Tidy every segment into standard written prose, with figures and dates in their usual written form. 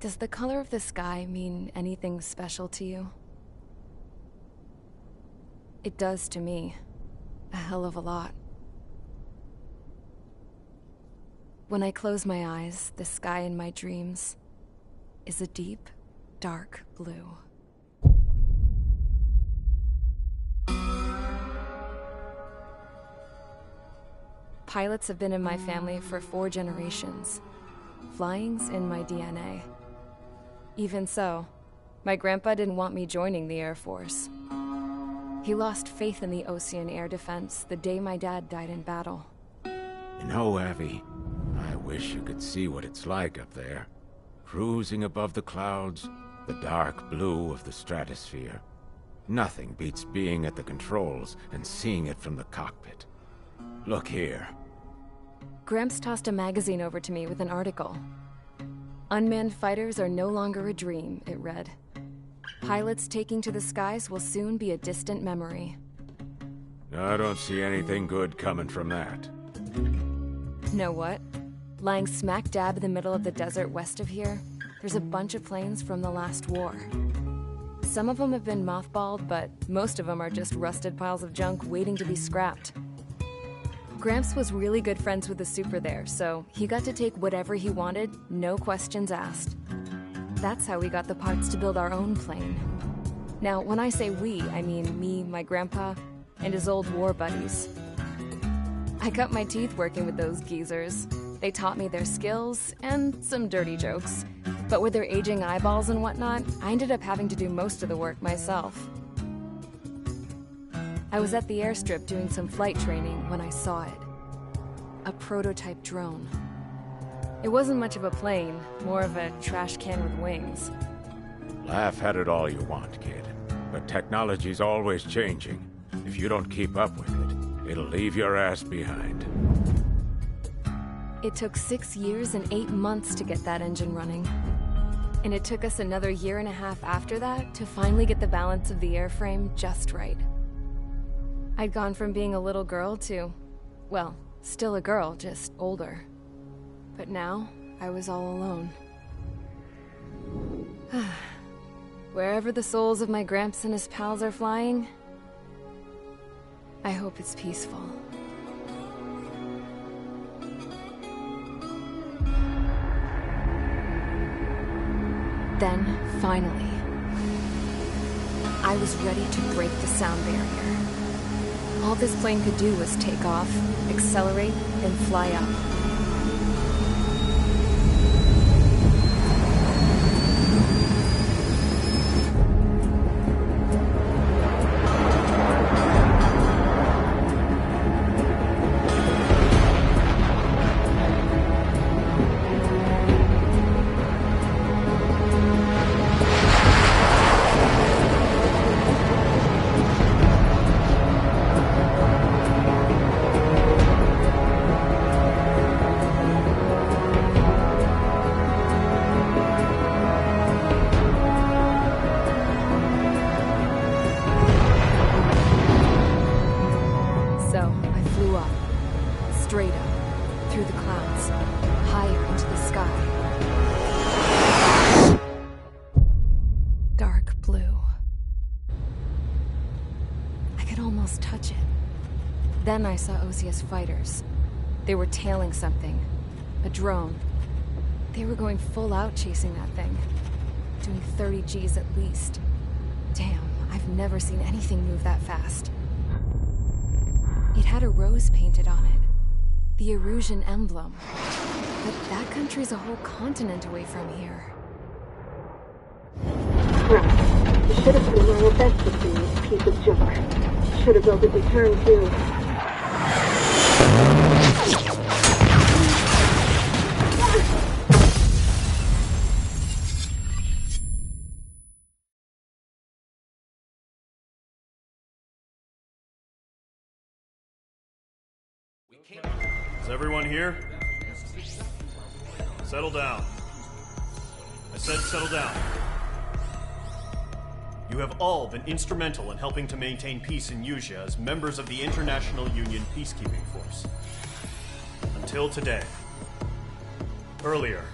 Does the color of the sky mean anything special to you? It does to me. A hell of a lot. When I close my eyes, the sky in my dreams is a deep, dark blue. Pilots have been in my family for 4 generations. Flying's in my DNA. Even so, my grandpa didn't want me joining the Air Force. He lost faith in the Osean air defense the day my dad died in battle. You know, Abby, I wish you could see what it's like up there. Cruising above the clouds, the dark blue of the stratosphere. Nothing beats being at the controls and seeing it from the cockpit. Look here. Gramps tossed a magazine over to me with an article. Unmanned fighters are no longer a dream, it read. Pilots taking to the skies will soon be a distant memory. I don't see anything good coming from that. Know what? Lying smack dab in the middle of the desert west of here, there's a bunch of planes from the last war. Some of them have been mothballed, but most of them are just rusted piles of junk waiting to be scrapped. Gramps was really good friends with the super there, so he got to take whatever he wanted, no questions asked. That's how we got the parts to build our own plane. Now, when I say we, I mean me, my grandpa, and his old war buddies. I cut my teeth working with those geezers. They taught me their skills, and some dirty jokes. But with their aging eyeballs and whatnot, I ended up having to do most of the work myself. I was at the airstrip doing some flight training when I saw it. A prototype drone. It wasn't much of a plane, more of a trash can with wings. Laugh at it all you want, kid. But technology's always changing. If you don't keep up with it, it'll leave your ass behind. It took 6 years and 8 months to get that engine running. And it took us another 1.5 years after that to finally get the balance of the airframe just right. I'd gone from being a little girl to, well, still a girl, just older. But now, I was all alone. Wherever the souls of my Gramps and his pals are flying, I hope it's peaceful. Then, finally, I was ready to break the sound barrier. All this plane could do was take off, accelerate, and fly up. Then I saw Osia's fighters. They were tailing something. A drone. They were going full out chasing that thing. Doing 30 Gs at least. Damn, I've never seen anything move that fast. It had a rose painted on it. The Erusian emblem. But that country's a whole continent away from here. Right. You should have been doing your best with me, piece of junk. Should have built a return too. Is everyone here? Settle down. I said settle down. You have all been instrumental in helping to maintain peace in Usea as members of the International Union Peacekeeping Force. Until today. Earlier,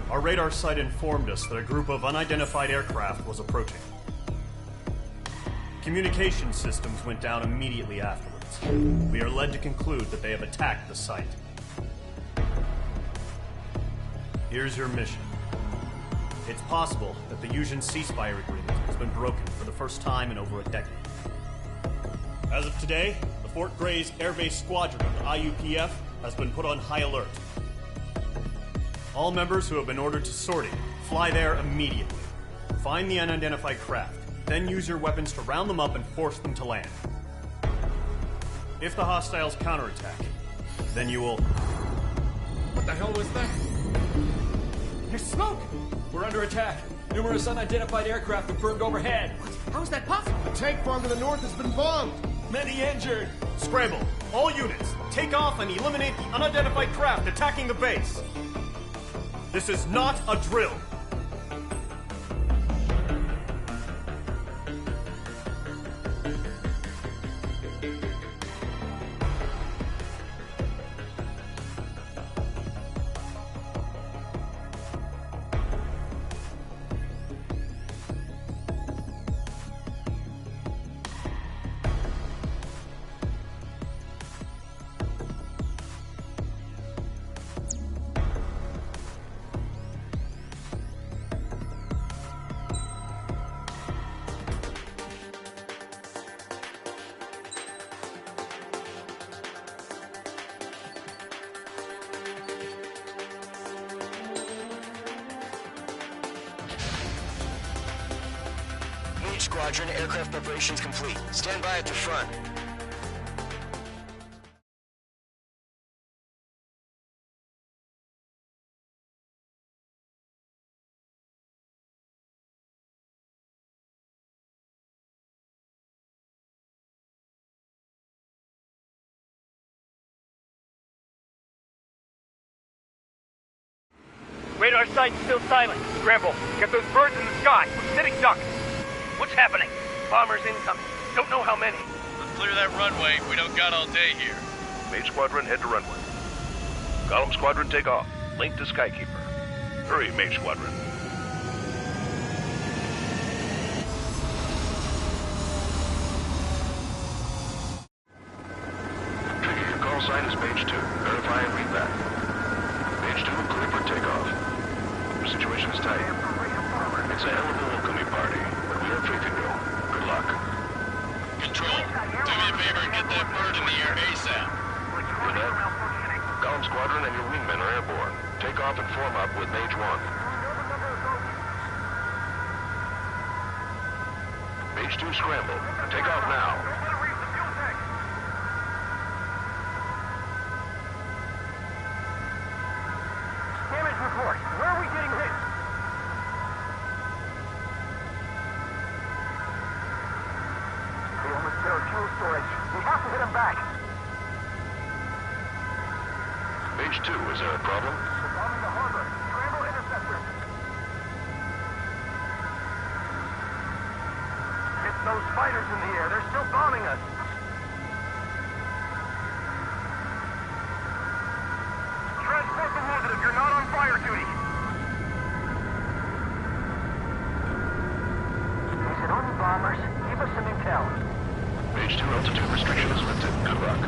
Our radar site informed us that a group of unidentified aircraft was approaching. Communication systems went down immediately afterwards. We are led to conclude that they have attacked the site. Here's your mission. It's possible that the Yuzhan ceasefire agreement has been broken for the first time in over a decade. As of today, the Fort Grays Air Base Squadron of the IUPF has been put on high alert. All members who have been ordered to sortie, fly there immediately. Find the unidentified craft, then use your weapons to round them up and force them to land. If the hostiles counterattack, then you will... What the hell was that? There's smoke! We're under attack. Numerous unidentified aircraft have burned overhead. What? How is that possible? A tank farm to the north has been bombed! Many injured. Scramble! All units, take off and eliminate the unidentified craft attacking the base! This is not a drill! Squadron, aircraft preparations complete. Stand by at the front. Radar site still silent. Scramble. Get those birds in the sky. We're sitting ducks. What's happening? Bombers incoming. Don't know how many. Let's clear that runway. We don't got all day here. Mage Squadron, head to runway. Column Squadron, take off. Link to Skykeeper. Hurry, Mage Squadron. Trigger, your call sign is Mage 2. Verify and read back. Mage 2, clear for takeoff. The situation is tight. It's a hell of a welcoming party, but we have faith in you. Good luck. Control, do me a favor and get that bird in the air ASAP. With that, Column Squadron and your wingmen are airborne. Take off and form up with Mage 1. Mage 2, scramble. Take off now. Damage report. Where are we getting hit? Fuel storage. We have to hit him back. Mage 2, is there a problem? We're bombing the harbor. Scramble interceptor. Hit those fighters in the air. They're still bombing us. Transport the wounded if you're not on fire duty. Is it only bombers? Give us some intel. Mage 2, altitude restriction is lifted. Good luck.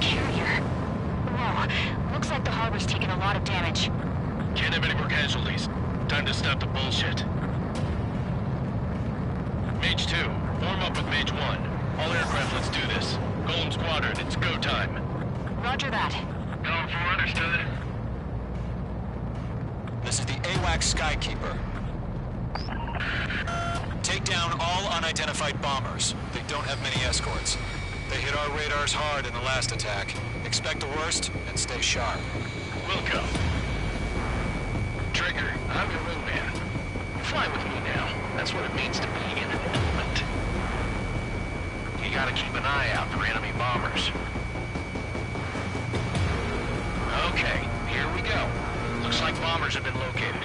Carrier. Whoa. Looks like the harbor's taken a lot of damage. Can't have any more casualties. Time to stop the bullshit. Mage 2, form up with Mage 1. All aircraft, let's do this. Golem Squadron, it's go time. Roger that. Going for understood. This is the AWAC Skykeeper. Take down all unidentified bombers. They don't have many escorts. They hit our radars hard in the last attack. Expect the worst and stay sharp. Wilco. Trigger, I'm your wingman. Fly with me now. That's what it means to be in an element. You gotta keep an eye out for enemy bombers. Okay, here we go. Looks like bombers have been located.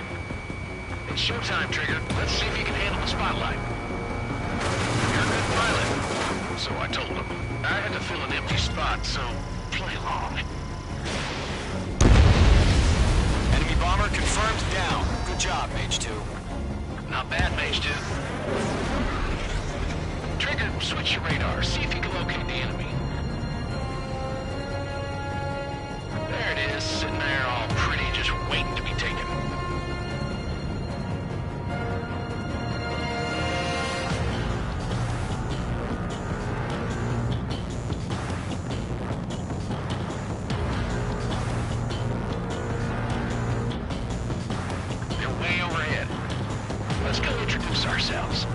It's showtime, Trigger. Let's see if you can handle the spotlight. You're a good pilot. So I told him. I had to fill an empty spot, so play along. Enemy bomber job, Mage 2. Not bad, Mage 2. Trigger, switch your radar. See if you can locate the enemy. There it is, sitting there all pretty, just waiting to be taken. They're way overhead. Let's go introduce ourselves.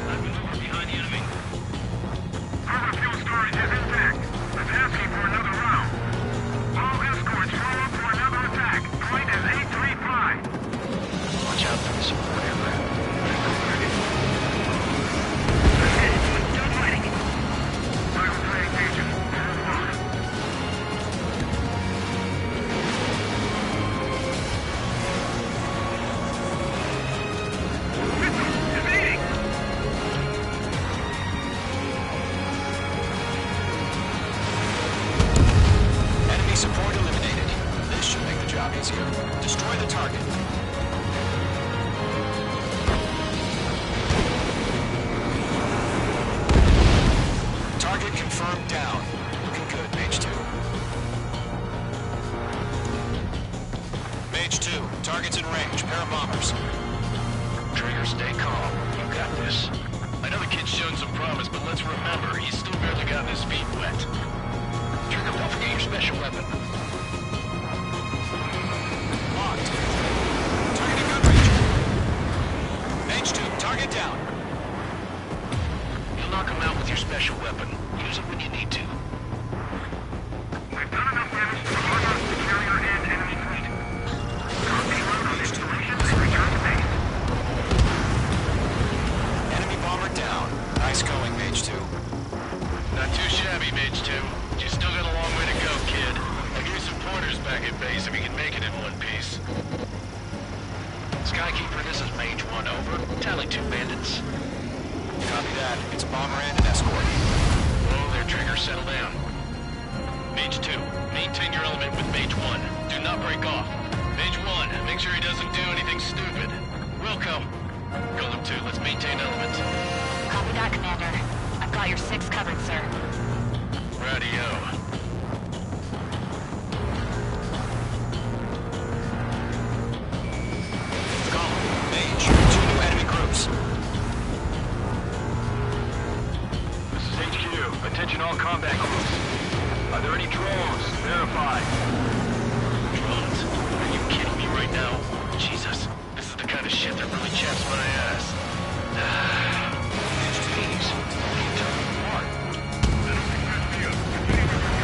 I've been over behind the enemy. Further fuel storage is intact. It's asking for another round. All escorts roll up for another attack. Point is 835. Watch out for the support aircraft. Hey, still fighting. Pilot flying agent. Enemy support eliminated. This should make the job easier. Destroy the target. Target confirmed down. Looking good, Mage 2. Mage 2, target's in range. Pair of bombers. Trigger, stay calm. You got this. I know the kid's shown some promise, but let's remember, he's still barely gotten his feet wet. Trigger, don't forget your special weapon. Locked. Target in gun range. Mage 2, target down. You'll knock him out with your special weapon. Use it when you need to. We've done enough damage to armor, carrier, and enemy fleet. Copy load on installation and return to base. Enemy bomber down. Nice going, Mage 2. Not too shabby, Mage 2. You still got a long way to go, kid. I'll give you some pointers back at base if you can make it in one piece. Skykeeper, this is Mage 1, over. Tally 2 bandits. Copy that. It's bomber and an escort. Whoa there, Trigger, settle down. Mage 2, maintain your element with Mage 1. Do not break off. Mage 1, make sure he doesn't do anything stupid. Wilco. Golem 2, let's maintain element. Copy that, Commander. I've got your 6 covered, sir. Radio. Golem, Mage, 2 new enemy groups. This is HQ. Attention all combat groups. Are there any drones? Verify. Drones? Are you kidding me right now? Jesus, this is the kind of shit that really chaps my ass. Jeez, what are you telling me apart? I don't think that's you. Continue with your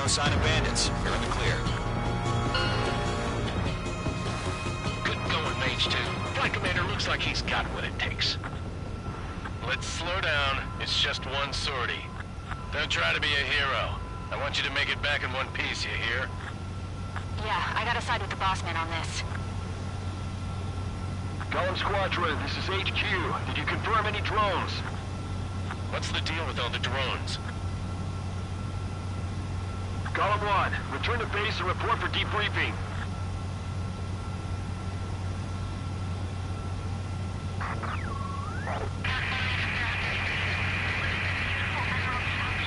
no sign of bandits. You're in the clear. Good going, Mage 2. Flight Commander looks like he's got what it takes. Let's slow down. It's just one sortie. Don't try to be a hero. I want you to make it back in one piece, you hear? Yeah, I gotta side with the boss man on this. Golem Squadron, this is HQ. Did you confirm any drones? What's the deal with all the drones? Golem 1, return to base and report for debriefing.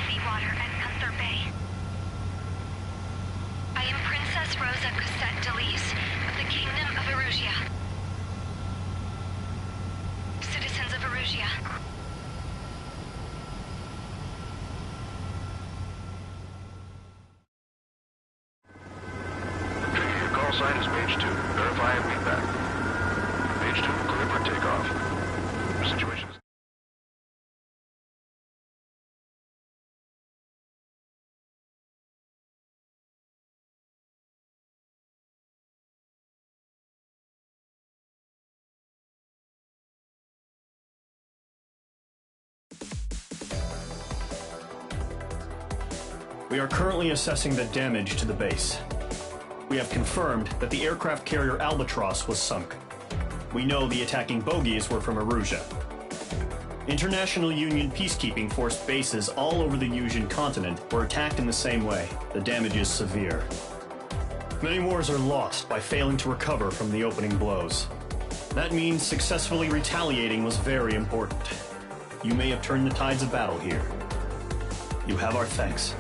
Seawater and Gunther Bay. I am Princess Rosa Cosette Delise of the Kingdom of Erusia. Citizens of Erusia. Your call sign is Mage 2. Verify and read back. Mage 2, clear for takeoff. Situation is... We are currently assessing the damage to the base. We have confirmed that the aircraft carrier Albatross was sunk. We know the attacking bogies were from Erusia. International Union peacekeeping force bases all over the Yusian continent were attacked in the same way. The damage is severe. Many wars are lost by failing to recover from the opening blows. That means successfully retaliating was very important. You may have turned the tides of battle here. You have our thanks.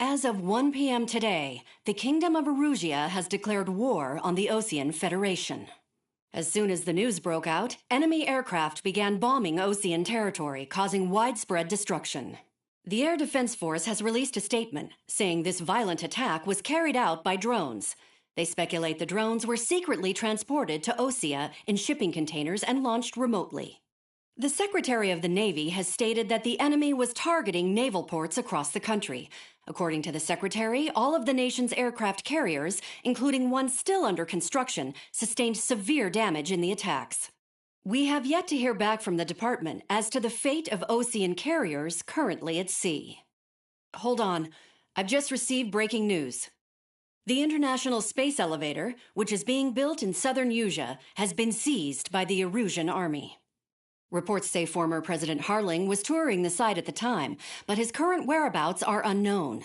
As of 1 p.m. today, the Kingdom of Erusia has declared war on the Osean Federation. As soon as the news broke out, enemy aircraft began bombing Osean territory, causing widespread destruction. The Air Defense Force has released a statement saying this violent attack was carried out by drones. They speculate the drones were secretly transported to Osea in shipping containers and launched remotely. The Secretary of the Navy has stated that the enemy was targeting naval ports across the country. According to the Secretary, all of the nation's aircraft carriers, including one still under construction, sustained severe damage in the attacks. We have yet to hear back from the department as to the fate of Osean carriers currently at sea. Hold on. I've just received breaking news. The International Space Elevator, which is being built in southern Yusia, has been seized by the Erusian army. Reports say former President Harling was touring the site at the time, but his current whereabouts are unknown.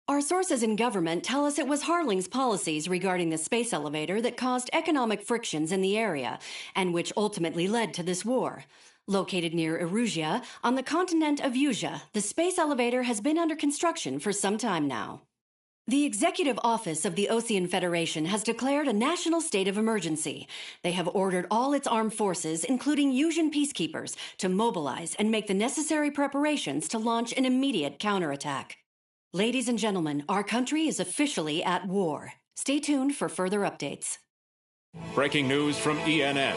Our sources in government tell us it was Harling's policies regarding the space elevator that caused economic frictions in the area, and which ultimately led to this war. Located near Erusia, on the continent of Yusia, the space elevator has been under construction for some time now. The Executive Office of the Osean Federation has declared a national state of emergency. They have ordered all its armed forces, including Yusian peacekeepers, to mobilize and make the necessary preparations to launch an immediate counterattack. Ladies and gentlemen, our country is officially at war. Stay tuned for further updates. Breaking news from ENN.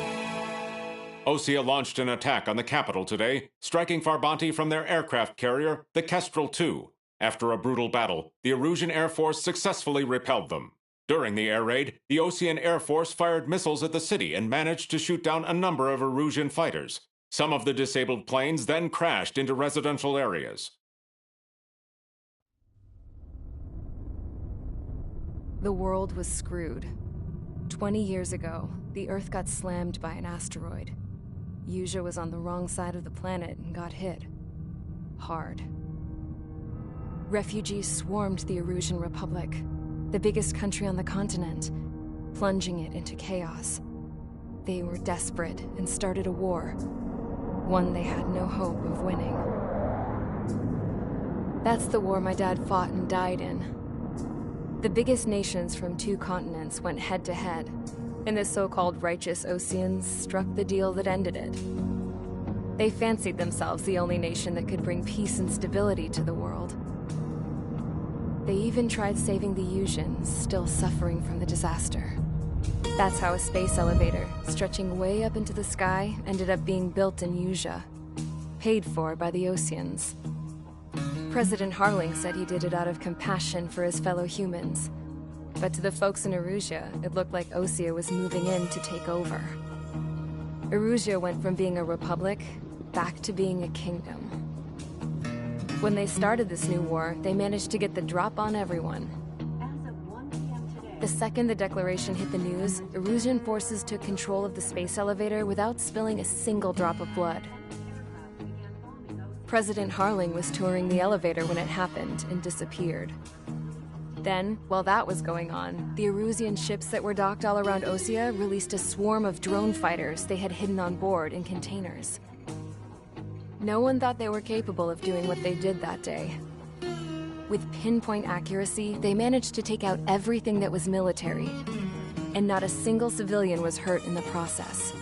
Osea launched an attack on the capital today, striking Farbanti from their aircraft carrier, the Kestrel II. After a brutal battle, the Erusian Air Force successfully repelled them. During the air raid, the Osean Air Force fired missiles at the city and managed to shoot down a number of Erusian fighters. Some of the disabled planes then crashed into residential areas. The world was screwed. 20 years ago, the Earth got slammed by an asteroid. Usea was on the wrong side of the planet and got hit. Hard. Refugees swarmed the Erusian Republic, the biggest country on the continent, plunging it into chaos. They were desperate and started a war, one they had no hope of winning. That's the war my dad fought and died in. The biggest nations from 2 continents went head-to-head, and the so-called righteous Oseans struck the deal that ended it. They fancied themselves the only nation that could bring peace and stability to the world. They even tried saving the Usians, still suffering from the disaster. That's how a space elevator, stretching way up into the sky, ended up being built in Usea, paid for by the Oseans. President Harling said he did it out of compassion for his fellow humans. But to the folks in Erusea, it looked like Osea was moving in to take over. Erusea went from being a republic back to being a kingdom. When they started this new war, they managed to get the drop on everyone. The second the declaration hit the news, Erusian forces took control of the space elevator without spilling a single drop of blood. President Harling was touring the elevator when it happened and disappeared. Then, while that was going on, the Erusian ships that were docked all around Osea released a swarm of drone fighters they had hidden on board in containers. No one thought they were capable of doing what they did that day. With pinpoint accuracy, they managed to take out everything that was military, and not a single civilian was hurt in the process.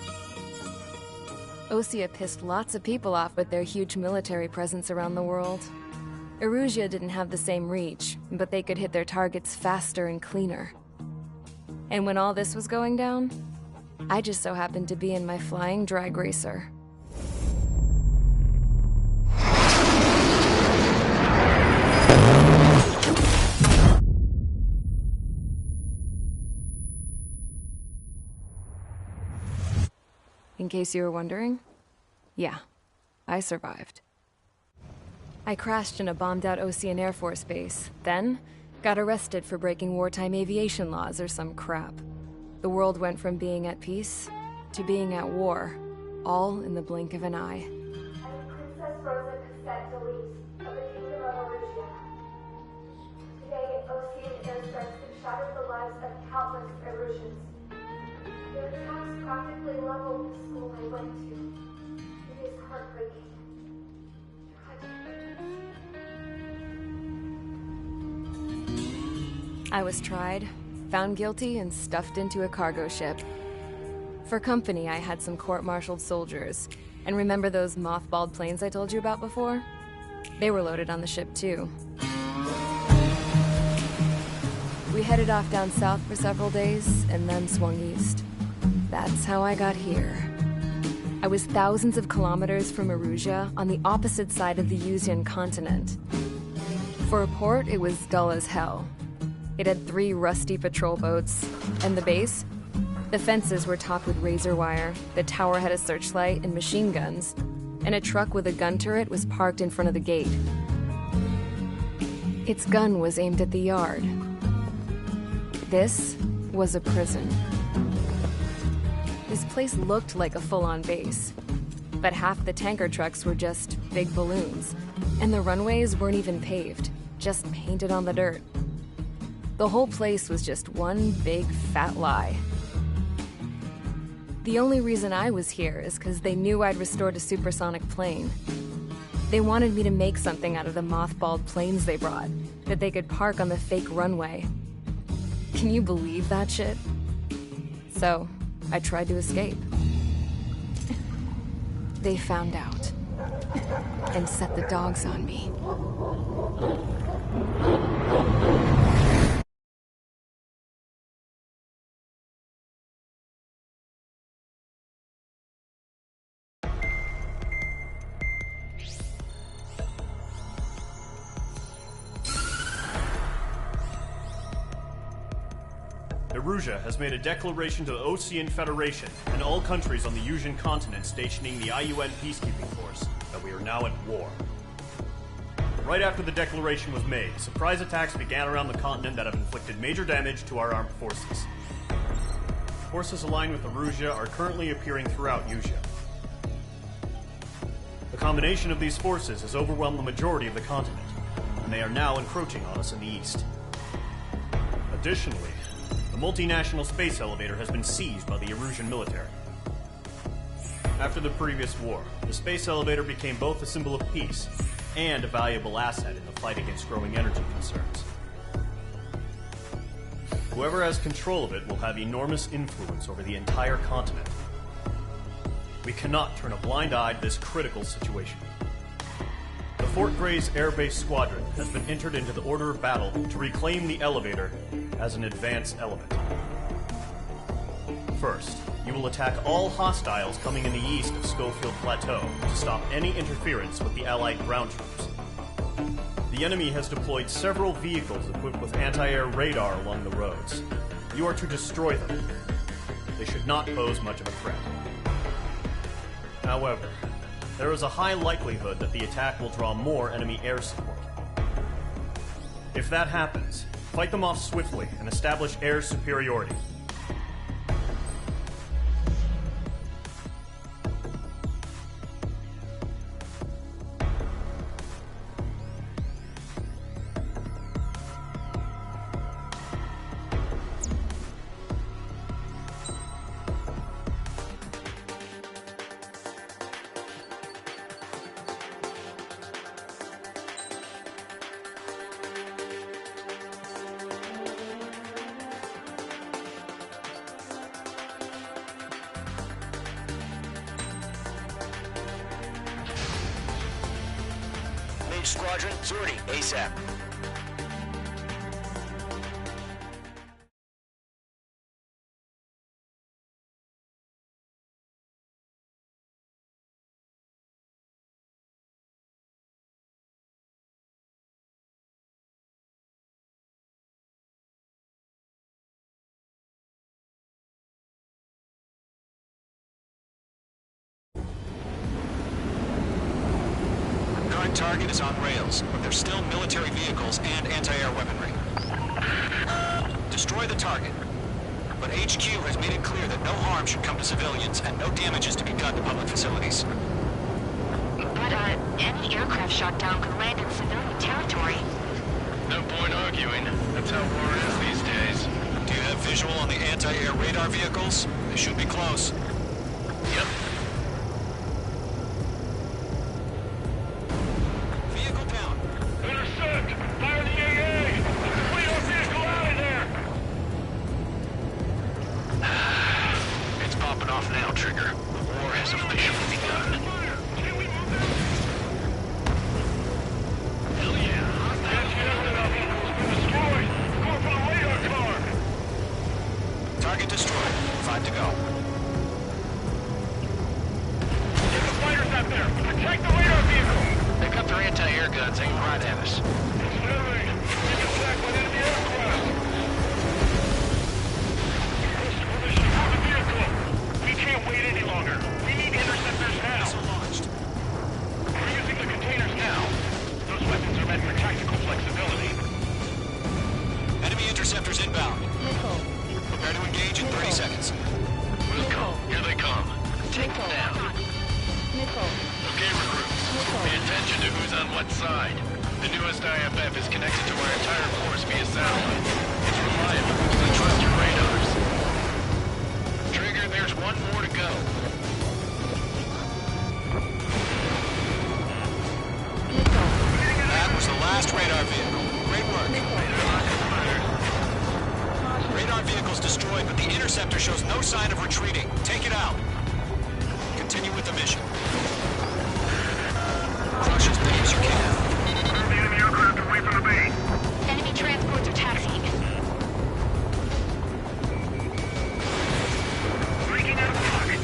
Osea pissed lots of people off with their huge military presence around the world. Erusea didn't have the same reach, but they could hit their targets faster and cleaner. And when all this was going down, I just so happened to be in my flying drag racer. In case you were wondering, yeah, I survived. I crashed in a bombed-out Osean Air Force base, then got arrested for breaking wartime aviation laws or some crap. The world went from being at peace to being at war, all in the blink of an eye. I'm Princess Rosa Cassette Delise of the Kingdom of Erusea. Today, Osean airstrikes have shattered the lives of countless Erusians. Their attacks practically leveled the school I went to. It is heartbreaking. I was tried, found guilty, and stuffed into a cargo ship. For company, I had some court-martialed soldiers. And remember those mothballed planes I told you about before? They were loaded on the ship, too. We headed off down south for several days, and then swung east. That's how I got here. I was thousands of kilometers from Erusea, on the opposite side of the Usian continent. For a port, it was dull as hell. It had 3 rusty patrol boats, and the base? The fences were topped with razor wire, the tower had a searchlight and machine guns, and a truck with a gun turret was parked in front of the gate. Its gun was aimed at the yard. This was a prison. This place looked like a full-on base, but half the tanker trucks were just big balloons, and the runways weren't even paved, just painted on the dirt. The whole place was just one big fat lie. The only reason I was here is because they knew I'd restored a supersonic plane. They wanted me to make something out of the mothballed planes they brought, that they could park on the fake runway. Can you believe that shit? So, I tried to escape. They found out, and set the dogs on me. Erusea has made a declaration to the Osean Federation and all countries on the Usian continent stationing the IUN peacekeeping force that we are now at war. Right after the declaration was made, surprise attacks began around the continent that have inflicted major damage to our armed forces. Forces aligned with Erusea are currently appearing throughout Usea. combination of these forces has overwhelmed the majority of the continent, and they are now encroaching on us in the east. Additionally, the multinational space elevator has been seized by the Erusian military. After the previous war, the space elevator became both a symbol of peace and a valuable asset in the fight against growing energy concerns. Whoever has control of it will have enormous influence over the entire continent. We cannot turn a blind eye to this critical situation. The Fort Grays Air Base Squadron has been entered into the order of battle to reclaim the elevator as an advance element. First, you will attack all hostiles coming in the east of Schofield Plateau to stop any interference with the Allied ground troops. The enemy has deployed several vehicles equipped with anti-air radar along the roads. You are to destroy them. They should not pose much of a threat. However, there is a high likelihood that the attack will draw more enemy air support. If that happens, fight them off swiftly and establish air superiority. Squadron, sortie, ASAP. Target is on rails, but there's still military vehicles and anti-air weaponry. Destroy the target, but HQ has made it clear that no harm should come to civilians and no damage is to be done to public facilities. But, any aircraft shot down could land in civilian territory. No point arguing. That's how war is these days. Do you have visual on the anti-air radar vehicles? They should be close. Yep. Target destroyed. 5 to go. Get the fighters out there! Protect the radar vehicle! They got their anti-air guns aimed right at us. Moving! Keep attack by enemy aircraft! Posted position for the vehicle! We can't wait any longer. We need interceptors now! Launched. We're using the containers now. Those weapons are meant for tactical flexibility. Enemy interceptors inbound. Nickel. Prepare to engage in 30 seconds. Wilco, here they come. Take them down. Nickel. Okay, recruits. Pay attention to who's on what side. The newest IFF is connected to our entire force via satellite. It's reliable, so trust your radars. Trigger, there's one more to go. That was the last radar vehicle. Great work. Radar vehicle's destroyed, but the interceptor shows no sign of retreating. Take it out. Continue with the mission. Crush as many as you can. Move the enemy aircraft away from the base. Enemy transports are taxiing. Breaking out of pocket.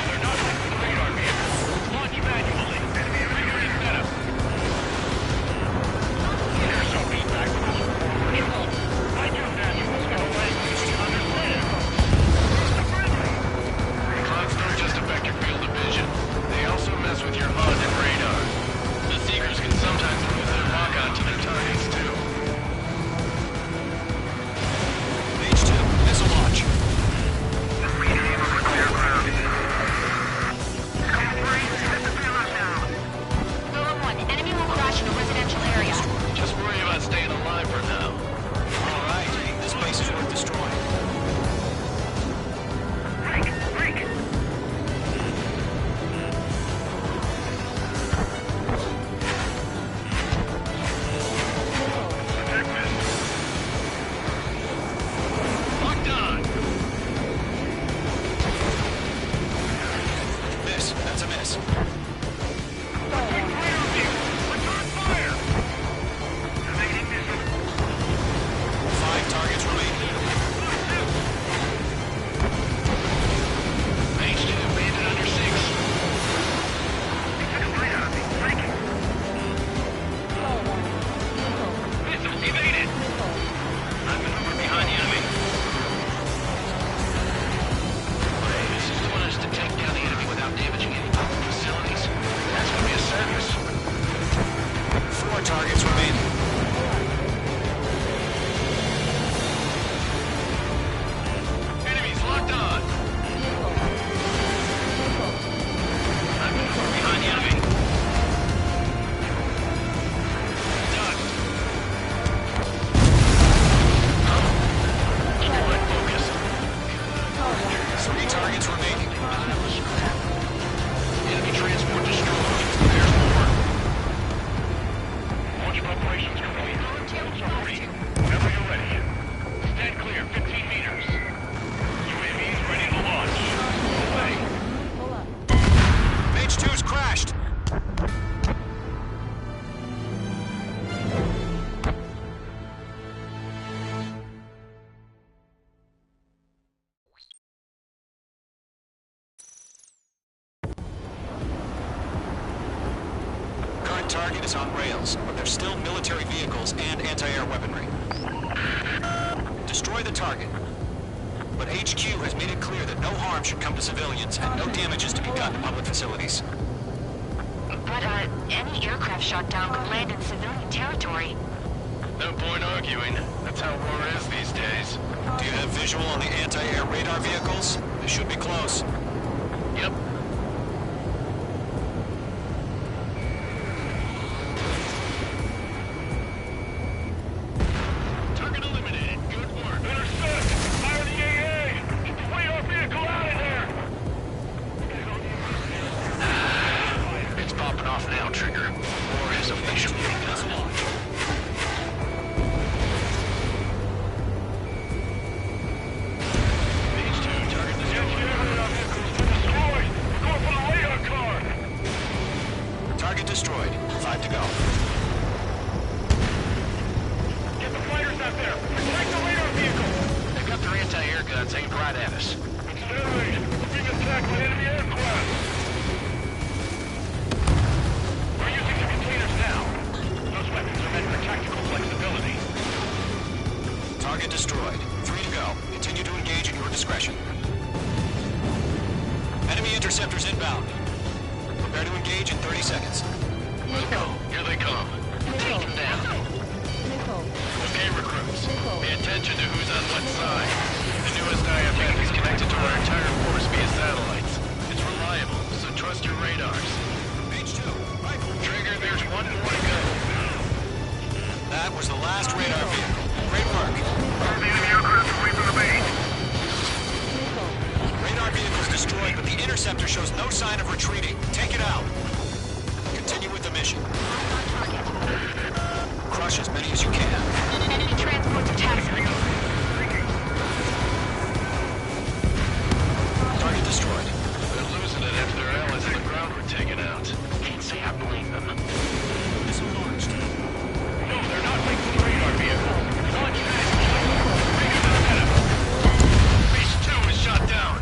They're not with the radar vehicle. Launch manually. Enemy radar setup. There's some feedback from this forward. I do that. You must get away. Understand? Current target is on rails, but there's still military vehicles and anti-air weaponry. Destroy the target. But HQ has made it clear that no harm should come to civilians and no damages to be done to public facilities. But, any aircraft shot down could land in civilian territory. No point arguing. That's how war is these days. Do you have visual on the anti-air radar vehicles? They should be close. Yep. Target eliminated. Good work. Intercept! Fire the AA! Get the radar vehicle out of there! It's popping off now, Trigger. War has officially begun. Target destroyed. 5 to go. Get the fighters out there! Protect the radar vehicle! They've got their anti-air guns aimed right at us. Accelerate! We're being attacked by enemy aircraft! We're using the containers now. Those weapons are meant for tactical flexibility. Target destroyed. 3 to go. Continue to engage at your discretion. Enemy interceptors inbound. Prepare to engage in 30 seconds. Nico, here they come. Take them down. Okay, recruits. Pay attention to who's on what side. The newest IFF is connected to our entire force via satellites. It's reliable, so trust your radars. H2, rifle. Trigger, there's one more to go. That was the last radar vehicle. Great work. All the enemy aircraft away from the base. Radar vehicle's destroyed, but the interceptor shows no sign of retreating. Take it out. Continue with the mission. Crush as many as you can. Enemy transports attacking. Target destroyed. They're losing it after their allies on the ground were taken out. Can't say I blame them. Missile launched. No, they're not making the radar vehicle. Launch back. Bring it to the meta. Base 2 is shot down.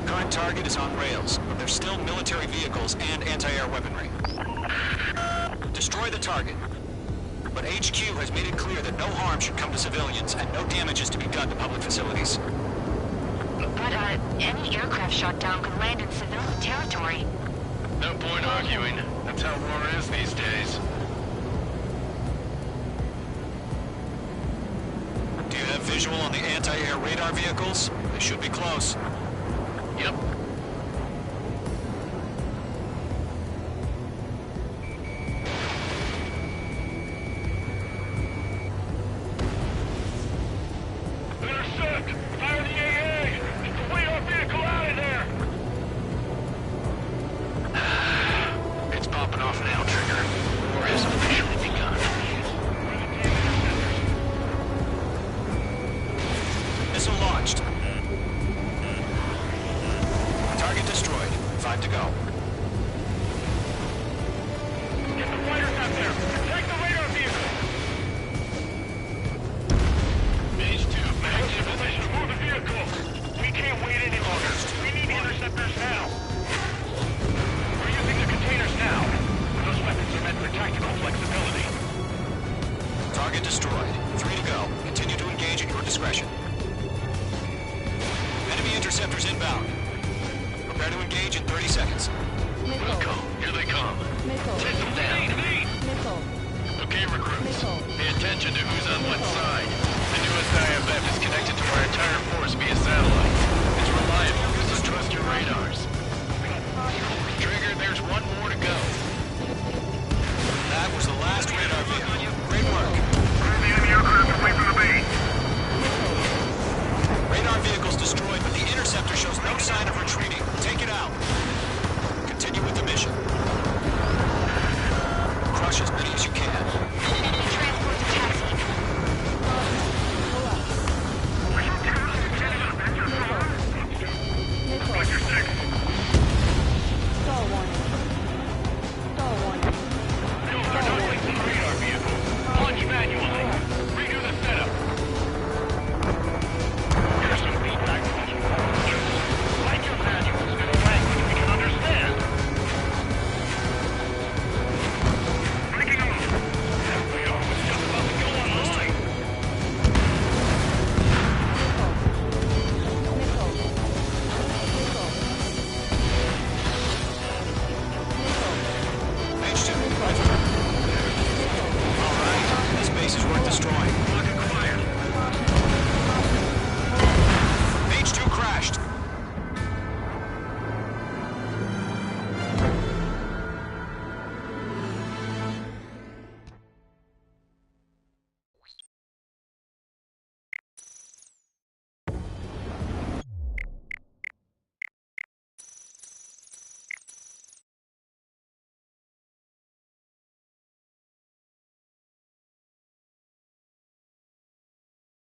Current target is on rails, but there's still military vehicles and anti-air weaponry. Destroy the target. But HQ has made it clear that no harm should come to civilians and no damages to be done to public facilities. But, any aircraft shot down could land in civilian territory. No point arguing. That's how war is these days. Do you have visual on the anti-air radar vehicles? They should be close. Yep. Intercept! Fire the AA! Get the radar vehicle out of there! It's popping off now, Trigger. War has officially begun. Missile launched. Target destroyed. 5 to go. Get the fighters out there! Protect the radar vehicle! Base 2, back to Position, move the vehicle! We can't wait any longer. We need interceptors now. We're using the containers now. Those weapons are meant for tactical flexibility. Target destroyed. 3 to go. Continue to engage at your discretion. Enemy interceptors inbound. Prepare to engage in 30 seconds. Wilco, here they come. Take them down. Okay, recruits. Pay attention to who's on what side. The newest IFF is connected to our entire force via satellite. It's reliable, so trust your radars. Trigger, there's one more to go. That was the last radar vehicle. Great work. Clear the enemy aircraft away from the base. Radar vehicle's destroyed, but the interceptor shows no sign of retreating. Take it out. Continue with the mission. Crush as many as you can.